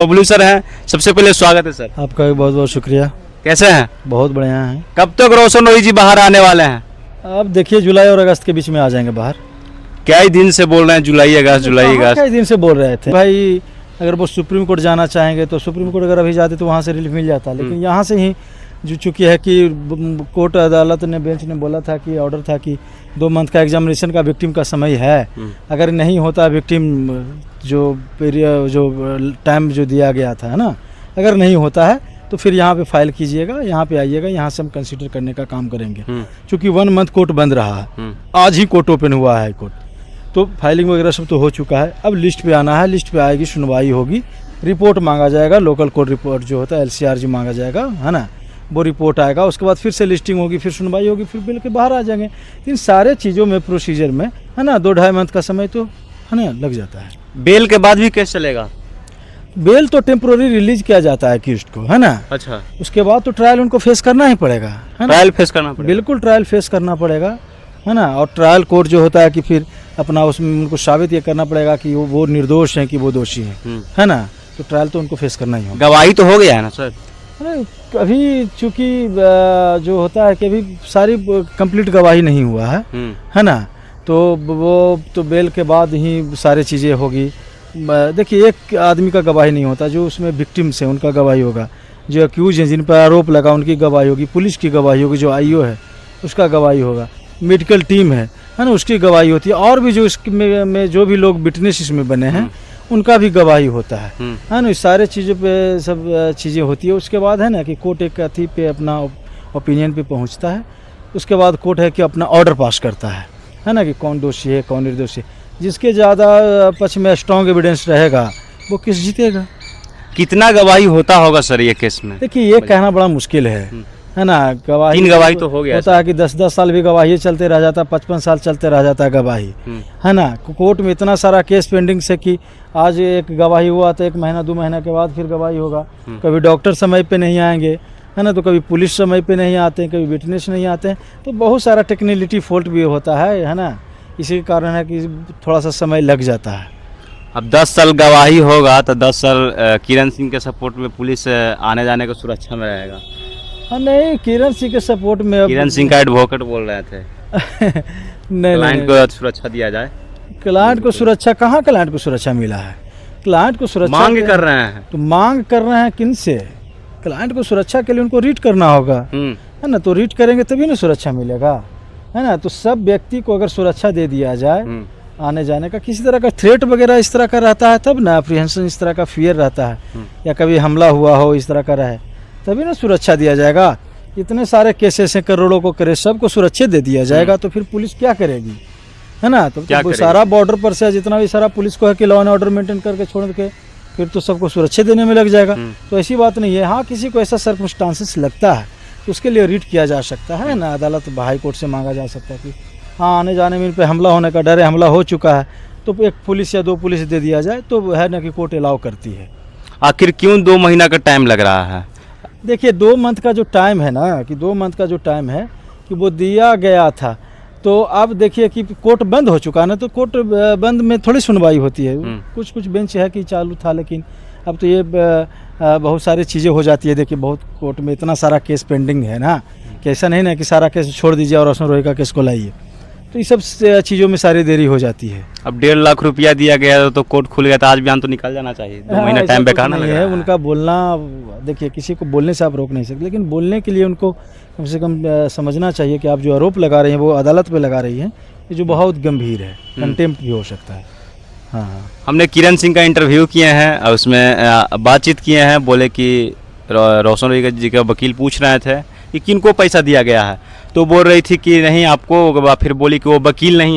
Bablu sir हैं, सबसे पहले स्वागत है सर। आपका भी बहुत बहुत शुक्रिया। कैसे हैं? बहुत बढ़िया हैं। कब तक रोशन रोही जी बाहर आने वाले हैं? अब देखिए जुलाई और अगस्त के बीच में आ जाएंगे बाहर। क्या ही दिन से बोल रहे हैं जुलाई अगस्त जुलाई अगस्त। कई दिन से बोल रहे थे भाई, अगर वो सुप्रीम कोर्ट जाना चाहेंगे तो सुप्रीम कोर्ट अगर अभी जाते तो वहाँ से रिलीफ मिल जाता, लेकिन यहाँ से ही जो चूँकि है कि कोर्ट अदालत ने बेंच ने बोला था कि ऑर्डर था कि 2 मंथ का एग्जामिनेशन का विक्टिम का समय है, अगर नहीं होता विक्टिम जो पीरियड जो टाइम जो दिया गया था है ना, अगर नहीं होता है तो फिर यहाँ पे फाइल कीजिएगा, यहाँ पे आइएगा, यहाँ से हम कंसीडर करने का काम करेंगे। क्योंकि 1 मंथ कोर्ट बंद रहा है, आज ही कोर्ट ओपन हुआ है कोर्ट, तो फाइलिंग वगैरह सब तो हो चुका है। अब लिस्ट पे आना है, लिस्ट पे आएगी, सुनवाई होगी, रिपोर्ट मांगा जाएगा, लोकल कोर्ट रिपोर्ट जो होता है LCRG मांगा जाएगा है ना, वो रिपोर्ट आएगा, उसके बाद फिर से लिस्टिंग होगी, फिर सुनवाई होगी, फिर बिल के बाहर आ जाएंगे। इन सारे चीज़ों में प्रोसीजर में है ना 2-2.5 मंथ का समय तो है ना लग जाता है। बेल के बाद भी केस चलेगा? बेल तो टेम्पोररी रिलीज किया जाता है अक्यूज्ड को है ना। अच्छा, उसके बाद तो ट्रायल उनको फेस करना ही पड़ेगा है ना। ट्रायल फेस करना पड़ेगा? बिल्कुल ट्रायल फेस करना पड़ेगा है ना। और ट्रायल कोर्ट जो होता है कि फिर अपना उसमें उनको साबित ये करना पड़ेगा कि वो निर्दोष हैं कि वो दोषी हैं है ना, तो ट्रायल तो उनको फेस करना ही होगा। गवाही तो हो गया है ना सर? अरे अभी चूँकि जो होता है कि अभी सारी कंप्लीट गवाही नहीं हुआ है ना, तो वो तो बेल के बाद ही सारी चीज़ें होगी। देखिए एक आदमी का गवाही नहीं होता, जो उसमें विक्टिम्स हैं उनका गवाही होगा, जो अक्यूज हैं जिन पर आरोप लगा उनकी गवाही होगी, पुलिस की गवाही होगी, जो IO है उसका गवाही होगा, मेडिकल टीम है ना उसकी गवाही होती है, और भी जो इसमें जो भी लोग विटनेस इसमें बने हैं उनका भी गवाही होता है ना। इस सारे चीज़ों पे सब चीज़ें होती है। उसके बाद है ना कि कोर्ट एक अथी पे अपना ओपिनियन पे पहुंचता है, उसके बाद कोर्ट है कि अपना ऑर्डर पास करता है ना, कि कौन दोषी है कौन निर्दोषी है। जिसके ज़्यादा पक्ष में स्ट्रॉन्ग एविडेंस रहेगा वो केस जीतेगा। कितना गवाही होता होगा सर ये केस में? देखिए ये कहना बड़ा मुश्किल है ना। गवाही 3 गवाही तो हो गया होता है कि 10-10 साल भी गवाही चलते रह जाता, 55 साल चलते रह जाता है गवाही है ना। कोर्ट में इतना सारा केस पेंडिंग से कि आज एक गवाही हुआ तो 1 महीना 2 महीना के बाद फिर गवाही होगा। कभी डॉक्टर समय पे नहीं आएंगे है ना, तो कभी पुलिस समय पे नहीं आते हैं, कभी विटनेस नहीं आते हैं, तो बहुत सारा टेक्निकलिटी फॉल्ट भी होता है ना। इसी कारण है कि थोड़ा सा समय लग जाता है। अब 10 साल गवाही होगा तो 10 साल किरण सिंह के सपोर्ट में पुलिस आने जाने को सुरक्षा में रहेगा? हाँ नहीं, किरण सिंह के सपोर्ट में किरण सिंह का एडवोकेट बोल रहे थे नहीं, क्लाइंट को सुरक्षा दिया जाए। क्लाइंट को सुरक्षा कहाँ, क्लाइंट को सुरक्षा मिला है? क्लाइंट को सुरक्षा मांग कर रहे हैं, तो मांग कर रहे हैं किन से? क्लाइंट को सुरक्षा के लिए उनको रीट करना होगा है ना, तो रीट करेंगे तभी ना सुरक्षा मिलेगा है ना। तो सब व्यक्ति को अगर सुरक्षा दे दिया जाए, आने जाने का किसी तरह का थ्रेट वगैरह इस तरह का रहता है तब ना, अप्रीहेंशन इस तरह का फियर रहता है, या कभी हमला हुआ हो इस तरह का रहे तभी ना सुरक्षा दिया जाएगा। इतने सारे केसेस हैं, करोड़ों को करे, सबको सुरक्षित दे दिया जाएगा तो फिर पुलिस क्या करेगी है ना। तो सारा बॉर्डर पर से जितना भी सारा पुलिस को है कि लॉ एंड ऑर्डर मेंटेन करके छोड़ के फिर तो सबको सुरक्षित देने में लग जाएगा। तो ऐसी बात नहीं है। हाँ, किसी को ऐसा सर्कमस्टांसेस लगता है तो उसके लिए रीट किया जा सकता है ना, अदालत हाई कोर्ट से मांगा जा सकता है कि हाँ आने जाने में इन पर हमला होने का डर है, हमला हो चुका है, तो 1 पुलिस या 2 पुलिस दे दिया जाए तो है ना कि कोर्ट अलाउ करती है। आखिर क्यों 2 महीना का टाइम लग रहा है? देखिए 2 मंथ का जो टाइम है ना, कि 2 मंथ का जो टाइम है कि वो दिया गया था, तो अब देखिए कि कोर्ट बंद हो चुका है ना, तो कोर्ट बंद में थोड़ी सुनवाई होती है। कुछ बेंच है कि चालू था, लेकिन अब तो ये बहुत सारी चीज़ें हो जाती है। देखिए बहुत कोर्ट में इतना सारा केस पेंडिंग है ना, कि ऐसा नहीं ना कि सारा केस छोड़ दीजिए और रोशन रोही का केस को लाइए, तो ये सब चीज़ों में सारी देरी हो जाती है। अब 1.5 लाख रुपया दिया गया तो कोर्ट खुल गया, तो आज बयान तो निकल जाना चाहिए। 2 महीना टाइम बेकार नहीं है उनका बोलना। देखिए किसी को बोलने से आप रोक नहीं सकते, लेकिन बोलने के लिए उनको कम से कम समझना चाहिए कि आप जो आरोप लगा रहे हैं वो अदालत पे लगा रही हैं, ये जो बहुत गंभीर है, कंटेम्प्ट भी हो सकता है। हाँ, हमने किरण सिंह का इंटरव्यू किए हैं और उसमें बातचीत किए हैं। बोले कि रोशन रोही जी का वकील पूछ रहे थे कि किनको पैसा दिया गया है, तो बोल रही थी कि नहीं आपको, फिर बोली कि वो वकील नहीं